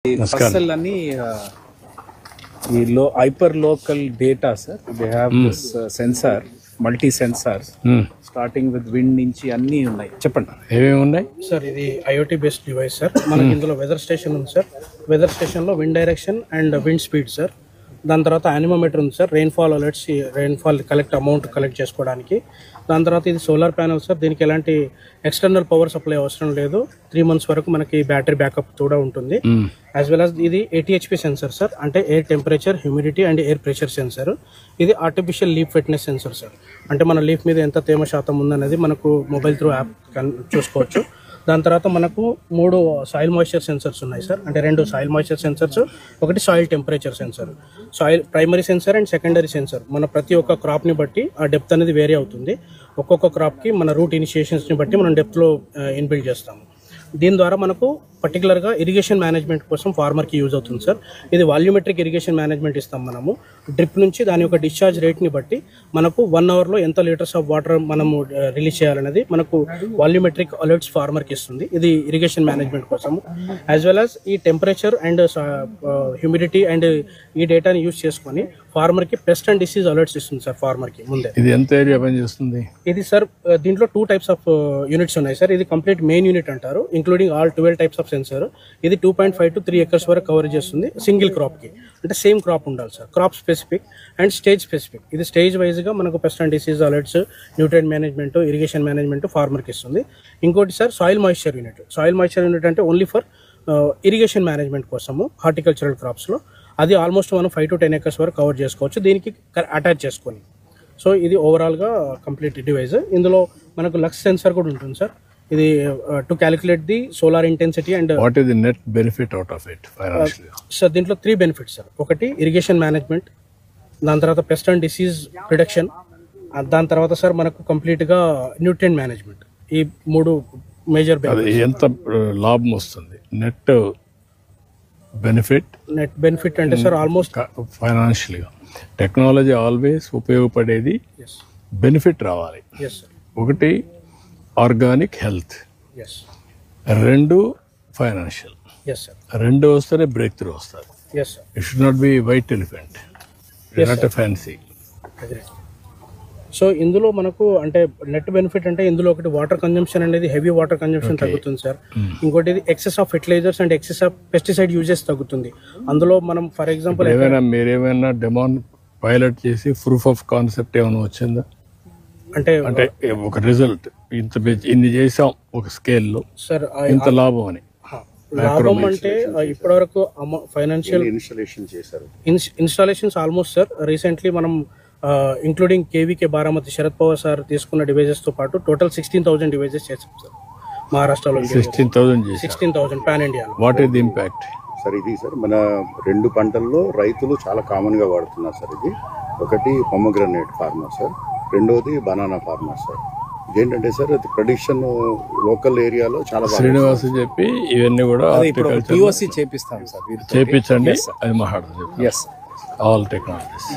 Parcel ani hyper local data, sir. They have this sensor, multi sensors, starting with wind నుంచి అన్ని ఉన్నాయి. చెప్పండి ఏమేమి ఉన్నాయి సార్? ఇది IoT బేస్డ్ డివైస్ సార్. మనకి ఇందులో వెదర్ స్టేషన్ ఉంది సార్. వెదర్ స్టేషన్ లో wind direction and wind speed sir. దాని తర్వాత యానిమోమీటర్ ఉంది sir. Rainfall alerts, rainfall amount collect చేసుకోవడానికి. దాని తర్వాత ఇది సోలార్ ప్యానల్ సార్. దీనికి ఎలాంటి ఎక్స్టర్నల్ పవర్ సప్లై అవసరం లేదు. 3 months వరకు మనకి బ్యాటరీ బ్యాకప్ కూడా ఉంటుంది. యాజ్ వెల్ యాజ్ ఇది 80 HP సెన్సర్ సార్. అంటే air temperature, humidity and air pressure sensor. ఇది artificial leaf wetness sensor sir. అంటే మన లీఫ్ మీద ఎంత తేమ శాతం ఉందనేది మనకు మొబైల్ త్రూ యాప్ చూసుకోవచ్చు. దాని తర్వాత మనకు 3 సాయిల్ మాయిశ్చర్ సెన్సర్స్ ఉన్నాయి సార్. అంటే 2 సాయిల్ మాయిశ్చర్ సెన్సర్స్, ఒకటి soil temperature sensor. Soil primary sensor and secondary sensor. మన ప్రతి ఒక్క క్రాప్ని బట్టి ఆ డెప్త్ అనేది వేరీ అవుతుంది. ఒక్కొక్క క్రాప్కి మన రూట్ ఇనిషియేషన్స్ని బట్టి మనం డెప్త్లో ఇన్బిల్డ్ చేస్తాము. దీని ద్వారా మనకు పర్టికులర్గా ఇరిగేషన్ మేనేజ్మెంట్ కోసం ఫార్మర్కి యూజ్ అవుతుంది సార్. ఇది వాల్యూమెట్రిక్ ఇరిగేషన్ మేనేజ్మెంట్ ఇస్తాం మనము. డ్రిప్ నుంచి దాని యొక్క డిశ్చార్జ్ రేట్ని బట్టి మనకు 1 hourలో ఎంత లీటర్స్ ఆఫ్ వాటర్ మనము రిలీజ్ చేయాలనేది మనకు వాల్యూమెట్రిక్ అలర్ట్స్ ఫార్మర్కి ఇస్తుంది. ఇది ఇరిగేషన్ మేనేజ్మెంట్ కోసము. యాజ్ వెల్ యాజ్ ఈ టెంపరేచర్ అండ్ హ్యూమిడిటీ అండ్ ఈ డేటాని యూజ్ చేసుకొని ఫార్మర్కి పెస్ట్ అండ్ డిసీజ్ అలర్ట్స్ ఇస్తుంది సార్ ఫార్మర్కి ముందే. ఇది ఎంత ఏరియా పనిచేస్తుంది? ఇది సార్ దీంట్లో 2 types ఆఫ్ యూనిట్స్ ఉన్నాయి సార్. ఇది కంప్లీట్ మెయిన్ యూనిట్ అంటారు, including all 12 types of sensor. ఇది 2.5 to 3 acres వరకు కవర్ చేస్తుంది సింగిల్ క్రాప్ కి. అంటే సేమ్ క్రాప్ ఉండాలి sir. Crop specific and stage specific. ఇది స్టేజ్ వైజ్ గా మనకు pest and disease alerts, nutrient management, irrigation management farmer కి ఇస్తుంది. ఇంకోటి sir soil moisture unit. Soil moisture unit అంటే ఓన్లీ ఫర్ ఇరిగేషన్ మేనేజ్మెంట్ కోసము హార్టికల్చరల్ క్రాప్స్ లో. అది ఆల్మోస్ట్ మనం 5 to 10 acres వరకు కవర్ చేసుకోవచ్చు దీనికి అటాచ్ చేసుకొని. సో ఇది ఓవరాల్ గా కంప్లీట్ డివైస్. ఇందులో మనకు లక్స్ సెన్సర్ కూడా ఉంటుంది సార్. ఇది to calculate the solar intensity and what is the net benefit out of it financially? Sir దీంట్లో 3 benefits సార్. ఒకటి ఇరిగేషన్ మేనేజ్మెంట్, దాని తర్వాత పెస్ట్ అండ్ డిసీజ్ రిడక్షన్, దాని తర్వాత సార్ మనకు కంప్లీట్ గా న్యూట్రియంట్ మేనేజ్మెంట్. ఈ 3 మేజర్ బెనిఫిట్స్. ఎంత లాభం వస్తుంది నెట్ బెనిఫిట్? నెట్ బెనిఫిట్ అంటే సార్ ఆల్మోస్ట్ ఫైనాన్షియల్గా టెక్నాలజీ ఆల్వేస్ ఉపయోగపడేది బెనిఫిట్ రావాలి. Yes sir. ఒకటి organic health, yes. 2 financial. Yes sir. 2 వస్తేనే బ్రేక్ త్రూ వస్తుంది. Yes sir. It should not be white elephant, not fancy. So ఇందులో మనకు అంటే నెట్ బెనిఫిట్ అంటే ఇందులో ఒకటి వాటర్ కన్జంప్షన్ అనేది, హెవీ వాటర్ కన్జంప్షన్ తగ్గుతుంది సార్. ఇంకోటి ఇది excess of fertilisers and excess of pesticide uses తగ్గుతుంది. అందులో మనం ఫర్ ఎగ్జాంపుల్ మీరేమైనా డెమాన్ పైలట్ చేసి ప్రూఫ్ ఆఫ్ కాన్సెప్ట్ ఏమైనా వచ్చిందా? అంటే ఒక రిజల్ట్ ఇన్ని చేసాం ఒక స్కేల్లో సార్, ఇంత లాభం అని. లాభం అంటే ఇప్పటివరకు financial installations almost sir recently మనం including KVK Baramati Sharad Pawar sir తీసుకున్న డివైజెస్ తో పాటు టోటల్ 16,000 డివైజెస్ చేసాం సార్ మహారాష్ట్రలో. 16,000 pan India. What is the impact sir? ఇది సార్ మన 2 పంటల్లో రైతులు చాలా కామన్ గా వాడుతున్నారు సార్. ఇది ఒకటి పొమోగ్రనేట్ ఫార్మర్ సార్, రెండోది బనానా ఫార్మర్ సార్. ఇదేంటంటే సార్ అది ప్రొడక్షన్ లోకల్ ఏరియాలో చాలా శ్రీనివాస్ చెప్పి ఇవన్నీ కూడా POC చేపిస్తాం సార్. చేపించండి, అది మాట్లాడుతుంది. All technologies.